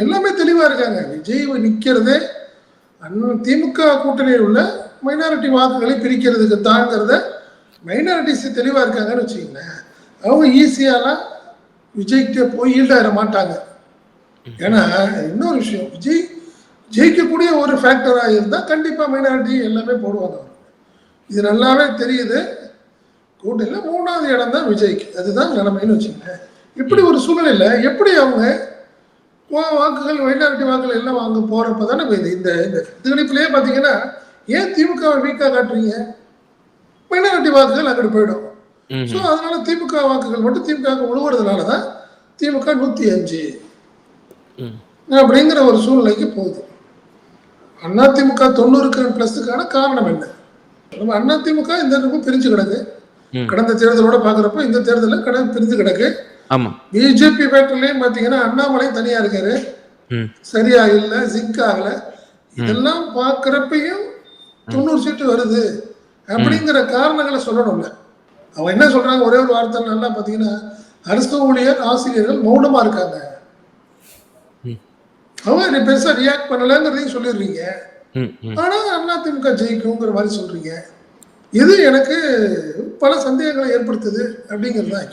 எல்லாமே தெளிவா இருக்காங்க. விஜய் நிக்கிறதே திமுக கூட்டணியில் உள்ள மைனாரிட்டி வாக்குகளை பிரிக்கிறதுக்கு தாங்கிறத மைனாரிட்டிஸ் தெளிவா இருக்காங்கன்னு வச்சுக்கோங்களேன். அவங்க ஈஸியாலாம் விஜய்க்கு போய் ஈல்டாயிட மாட்டாங்க. ஏன்னா இன்னொரு விஷயம், விஜய் ஜெயிக்கக்கூடிய ஒரு ஃபேக்டரா இருந்தா கண்டிப்பா மைனாரிட்டி எல்லாமே போடுவாங்க. இது நல்லாவே தெரியுது. கூட்டணியில் 3வது இடம் தான் விஜய்க்கு. அதுதான் நிலைமைன்னு வச்சுக்கோங்க. இப்படி ஒரு சூழ்நிலையில எப்படி அவங்க வாக்குகள் மைனாரிட்டி வாக்குகள் எல்லாம் வாங்க போறப்ப தானே இந்த கணிப்பிலேயே பார்த்தீங்கன்னா, ஏன் திமுகவை வீக்கா காட்டுறீங்க? மைனாரிட்டி வாக்குகள் அங்கிட்டு போயிடும். ஸோ அதனால திமுக வாக்குகள் மட்டும் திமுக உழுவுறதுனால தான் திமுக 105 அப்படிங்கிற ஒரு சூழ்நிலைக்கு போகுது. அதிமுக 90+க்கான காரணம் என்ன? நம்ம அதிமுக இந்த நேரமும் பிரிஞ்சு கிடக்கு. கடந்த தேர்தலோட பாக்குறப்ப இந்த தேர்தலில் பிரிஞ்சு கிடக்கு. பிஜேபி பேட்டர்லயும் பாத்தீங்கன்னா அண்ணாமலை தனியா இருக்காரு, சரியா இல்ல, சிங்க் ஆகல. இதெல்லாம் பாக்குறப்பையும் 90 சீட்டு வருது அப்படிங்கிற காரணங்களை சொல்லணும்ல. அவங்க என்ன சொல்றாங்க, ஒரே ஒரு வார்த்தை நல்லா பாத்தீங்கன்னா, அரசு ஊழியர் ஆசிரியர்கள் மௌனமா இருக்காங்க. அவங்க பெருசா ரியாக்ட் பண்ணலங்கிறதையும் சொல்லிடுறீங்க. ஆனா அதிமுக ஜெயிக்குங்கிற மாதிரி சொல்றீங்க. இது எனக்கு பல சந்தேகங்களை ஏற்படுத்துது அப்படிங்கிறது தான்.